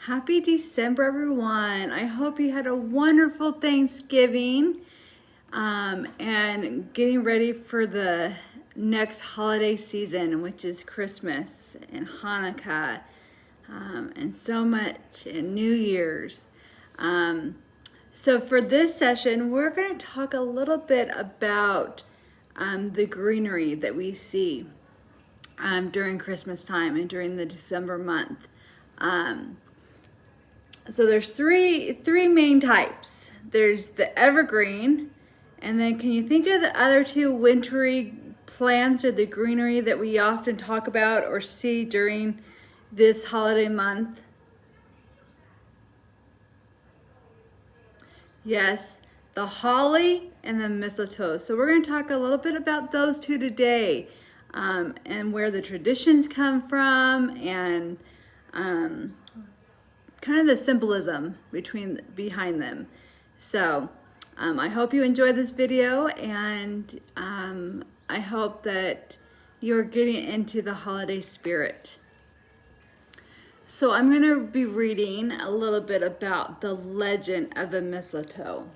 Happy December, everyone. I hope you had a wonderful Thanksgiving and getting ready for the next holiday season, which is Christmas and Hanukkah and so much, and New Year's. So for this session, we're going to talk a little bit about the greenery that we see during Christmas time and during the December month. So there's three main types. There's the evergreen, and then can you think of the other two wintry plants or the greenery that we often talk about or see during this holiday month? Yes, the holly and the mistletoe. So we're going to talk a little bit about those two today, and where the traditions come from, and kind of the symbolism behind them. So I hope you enjoyed this video, and I hope that you're getting into the holiday spirit. So I'm going to be reading a little bit about the legend of the mistletoe.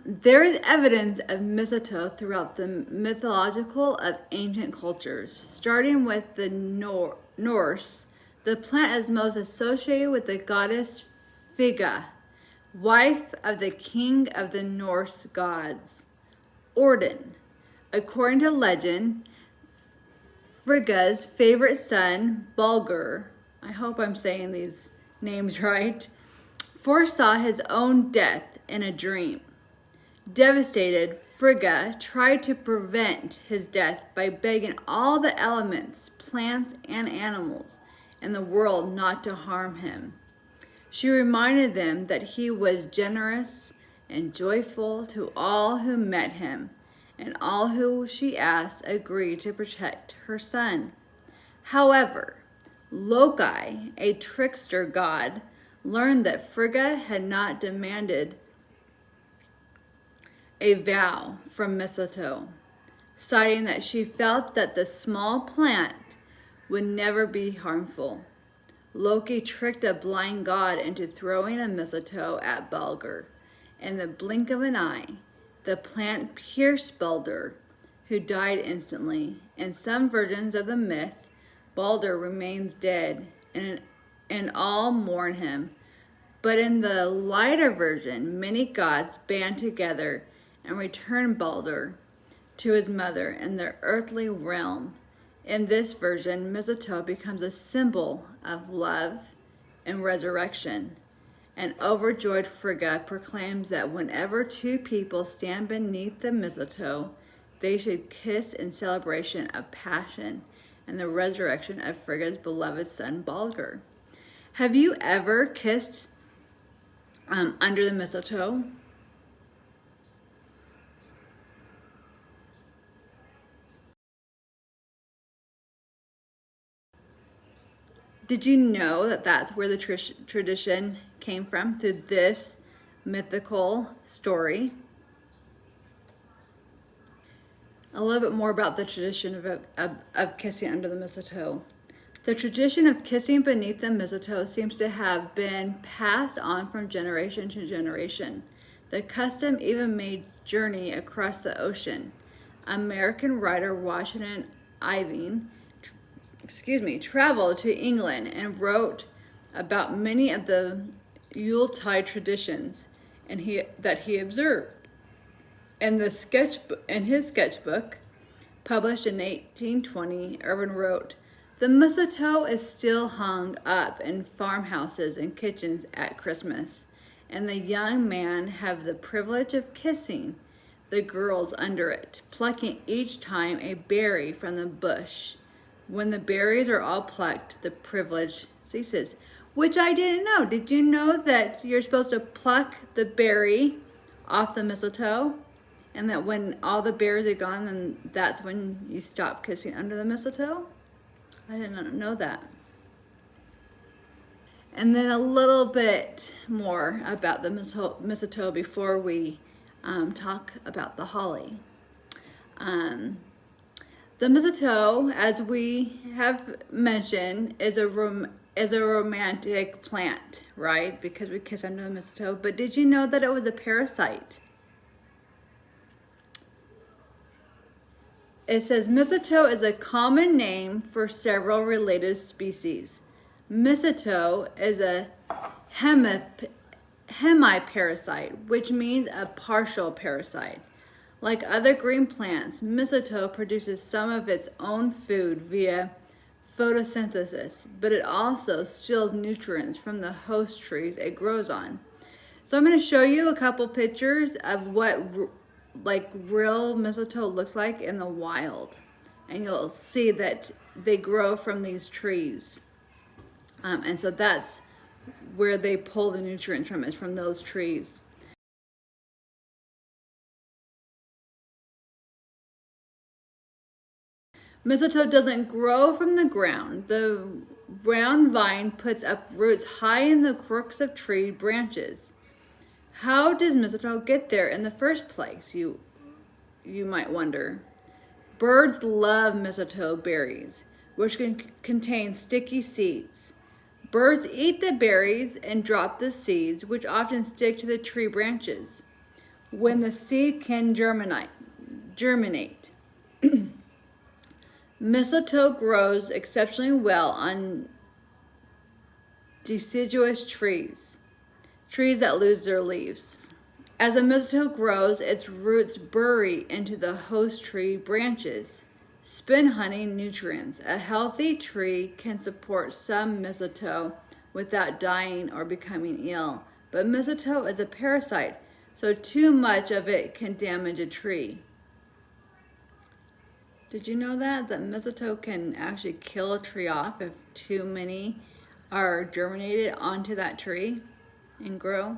There is evidence of mistletoe throughout the mythological of ancient cultures. Starting with the Norse, the plant is most associated with the goddess Frigga, wife of the king of the Norse gods, Odin. According to legend, Frigga's favorite son, Baldur, I hope I'm saying these names right, foresaw his own death in a dream. Devastated, Frigga tried to prevent his death by begging all the elements, plants, and animals in the world not to harm him. She reminded them that he was generous and joyful to all who met him, and all who she asked agreed to protect her son. However, Loki, a trickster god, learned that Frigga had not demanded a vow from mistletoe, citing that she felt that the small plant would never be harmful. Loki tricked a blind god into throwing a mistletoe at Baldur. In the blink of an eye, the plant pierced Baldur, who died instantly. In some versions of the myth, Baldur remains dead, and all mourn him. But in the lighter version, many gods band together and return Baldur to his mother in the earthly realm. In this version, mistletoe becomes a symbol of love and resurrection. An overjoyed Frigga proclaims that whenever two people stand beneath the mistletoe, they should kiss in celebration of passion and the resurrection of Frigga's beloved son Baldur. Have you ever kissed under the mistletoe? Did you know that that's where the tradition came from, through this mythical story? A little bit more about the tradition of kissing under the mistletoe. The tradition of kissing beneath the mistletoe seems to have been passed on from generation to generation. The custom even made journey across the ocean. American writer Washington Irving traveled to England and wrote about many of the Yuletide traditions that he observed. In his sketchbook, published in 1820, Irving wrote, "The mistletoe is still hung up in farmhouses and kitchens at Christmas, and the young men have the privilege of kissing the girls under it, plucking each time a berry from the bush. When the berries are all plucked, the privilege ceases." Which I didn't know. Did you know that you're supposed to pluck the berry off the mistletoe? And that when all the berries are gone, then that's when you stop kissing under the mistletoe? I did not know that. And then a little bit more about the mistletoe before we talk about the holly. The mistletoe, as we have mentioned, is a romantic plant, right? Because we kiss under the mistletoe. But did you know that it was a parasite? It says mistletoe is a common name for several related species. Mistletoe is a hemiparasite, which means a partial parasite. Like other green plants, mistletoe produces some of its own food via photosynthesis, but it also steals nutrients from the host trees it grows on. So I'm going to show you a couple pictures of what like real mistletoe looks like in the wild, and you'll see that they grow from these trees, and so that's where they pull the nutrients from, is from those trees. Mistletoe doesn't grow from the ground. The round vine puts up roots high in the crooks of tree branches. How does mistletoe get there in the first place, you might wonder? Birds love mistletoe berries, which can contain sticky seeds. Birds eat the berries and drop the seeds, which often stick to the tree branches. When the seed can germinate. Mistletoe grows exceptionally well on deciduous trees that lose their leaves. As a mistletoe grows, its roots bury into the host tree branches, spin hunting nutrients. A healthy tree can support some mistletoe without dying or becoming ill, but mistletoe is a parasite, so too much of it can damage a tree. Did you know that mistletoe can actually kill a tree off if too many are germinated onto that tree and grow?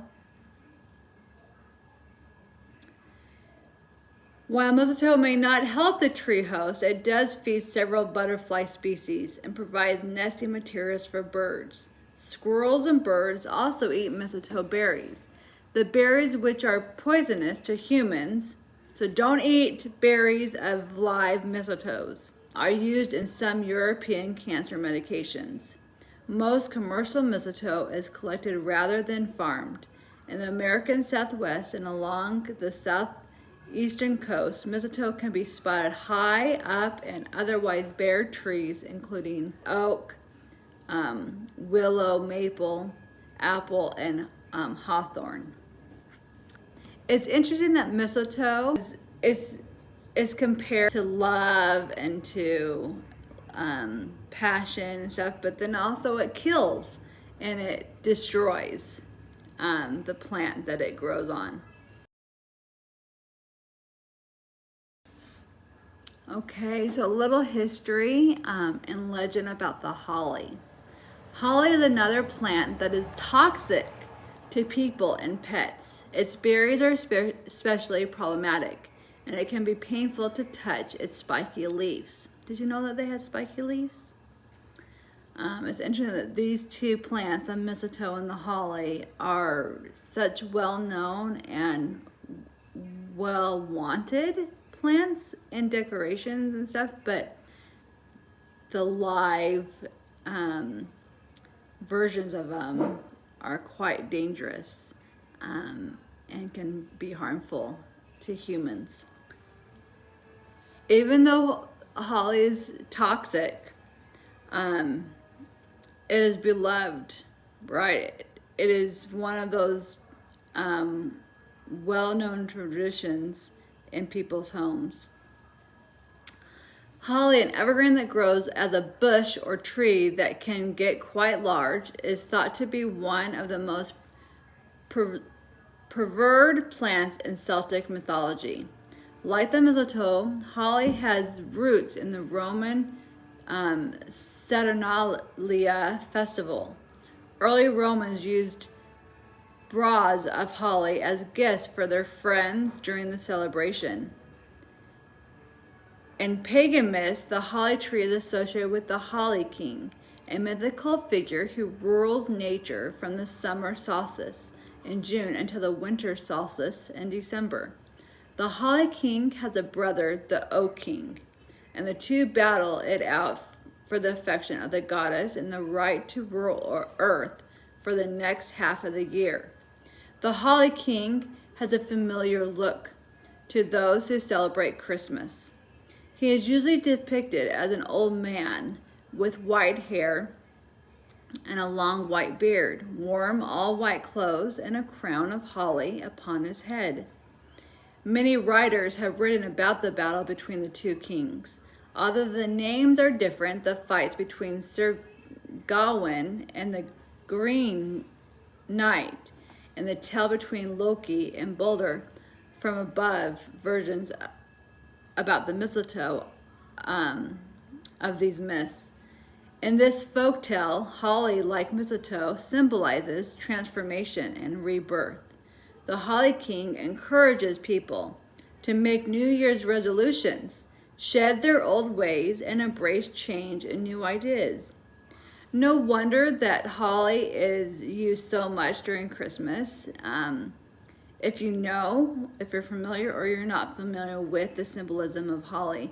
While mistletoe may not help the tree host, it does feed several butterfly species and provides nesting materials for birds. Squirrels and birds also eat mistletoe berries. The berries, which are poisonous to humans, so don't eat berries of live mistletoes, are used in some European cancer medications. Most commercial mistletoe is collected rather than farmed. In the American Southwest and along the southeastern coast, mistletoe can be spotted high up in otherwise bare trees, including oak, willow, maple, apple, and hawthorn. It's interesting that mistletoe is compared to love and to passion and stuff, but then also it kills and it destroys the plant that it grows on. Okay, so a little history and legend about the holly. Holly is another plant that is toxic to people and pets. Its berries are especially problematic, and it can be painful to touch its spiky leaves. Did you know that they had spiky leaves? It's interesting that these two plants, the mistletoe and the holly, are such well-known and well-wanted plants in decorations and stuff, but the live versions of them are quite dangerous and can be harmful to humans. Even though holly is toxic, it is beloved, right? It is one of those well-known traditions in people's homes. Holly, an evergreen that grows as a bush or tree that can get quite large, is thought to be one of the most preferred plants in Celtic mythology. Like the mistletoe, holly has roots in the Roman Saturnalia festival. Early Romans used boughs of holly as gifts for their friends during the celebration. In pagan myths, the holly tree is associated with the Holly King, a mythical figure who rules nature from the summer solstice in June until the winter solstice in December. The Holly King has a brother, the Oak King, and the two battle it out for the affection of the goddess and the right to rule earth for the next half of the year. The Holly King has a familiar look to those who celebrate Christmas. He is usually depicted as an old man with white hair and a long white beard, warm all white clothes, and a crown of holly upon his head. Many writers have written about the battle between the two kings. Although the names are different, the fights between Sir Gawain and the Green Knight, and the tale between Loki and Balder from above versions about the mistletoe of these myths. In this folktale, holly, like mistletoe, symbolizes transformation and rebirth. The Holly King encourages people to make New Year's resolutions, shed their old ways, and embrace change and new ideas. No wonder that holly is used so much during Christmas. If you're familiar or you're not familiar with the symbolism of holly,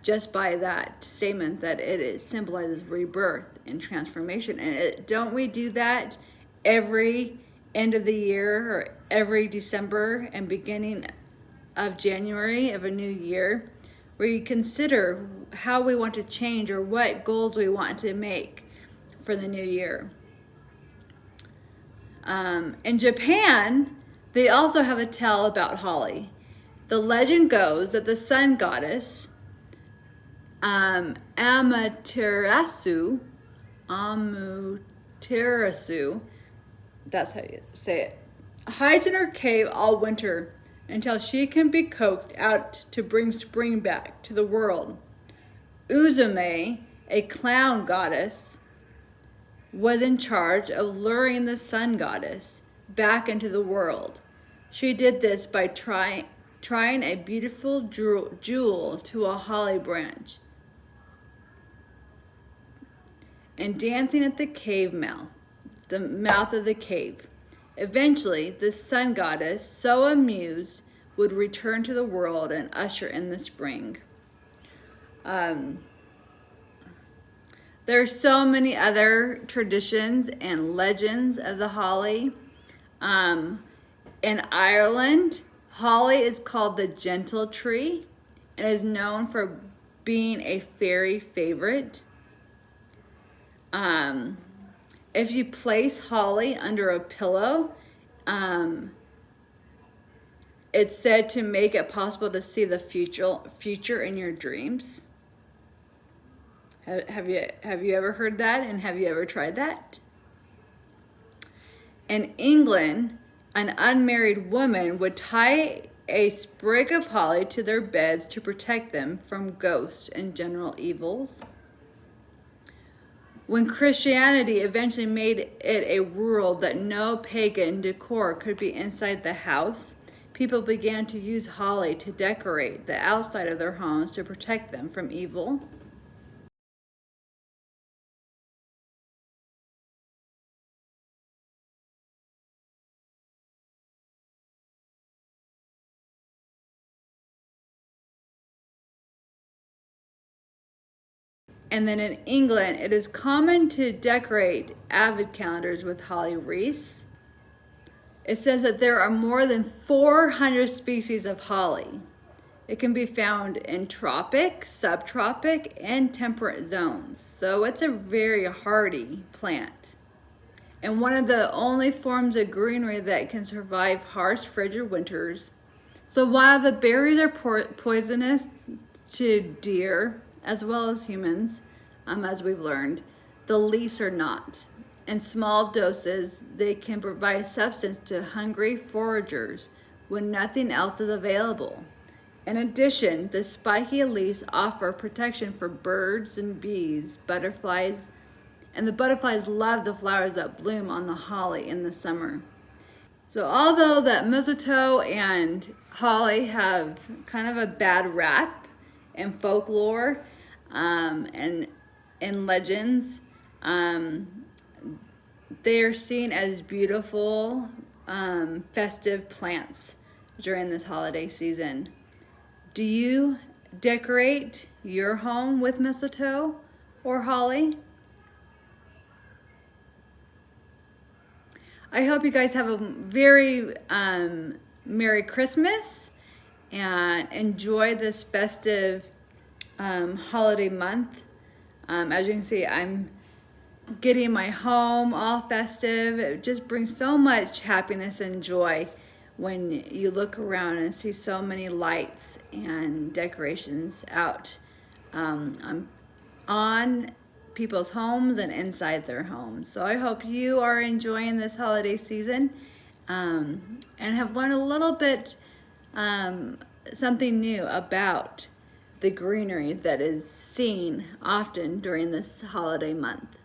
just by that statement that it symbolizes rebirth and transformation. And don't we do that every end of the year or every December and beginning of January of a new year, where you consider how we want to change or what goals we want to make for the new year. In Japan, they also have a tale about holly. The legend goes that the sun goddess, Amaterasu, that's how you say it, hides in her cave all winter until she can be coaxed out to bring spring back to the world. Uzume, a clown goddess, was in charge of luring the sun goddess back into the world. She did this by trying a beautiful jewel to a holly branch and dancing at the cave mouth, the mouth of the cave. Eventually, the sun goddess, so amused, would return to the world and usher in the spring. There are so many other traditions and legends of the holly. In Ireland, holly is called the gentle tree and is known for being a fairy favorite. If you place holly under a pillow, it's said to make it possible to see the future in your dreams. Have you ever heard that, and have you ever tried that? In England, an unmarried woman would tie a sprig of holly to their beds to protect them from ghosts and general evils. When Christianity eventually made it a rule that no pagan decor could be inside the house, people began to use holly to decorate the outside of their homes to protect them from evil. And then in England, it is common to decorate Advent calendars with holly wreaths. It says that there are more than 400 species of holly. It can be found in tropic, subtropic, and temperate zones. So it's a very hardy plant, and one of the only forms of greenery that can survive harsh, frigid winters. So while the berries are poisonous to deer as well as humans, as we've learned, the leaves are not. In small doses, they can provide substance to hungry foragers when nothing else is available. In addition, the spiky leaves offer protection for birds and bees, butterflies, and the butterflies love the flowers that bloom on the holly in the summer. So although that mistletoe and holly have kind of a bad rap in folklore and in legends, they are seen as beautiful, festive plants during this holiday season. Do you decorate your home with mistletoe or holly. I hope you guys have a very Merry Christmas and enjoy this festive holiday month. As you can see, I'm getting my home all festive. It just brings so much happiness and joy when you look around and see so many lights and decorations out on people's homes and inside their homes. So I hope you are enjoying this holiday season and have learned a little bit something new about the greenery that is seen often during this holiday month.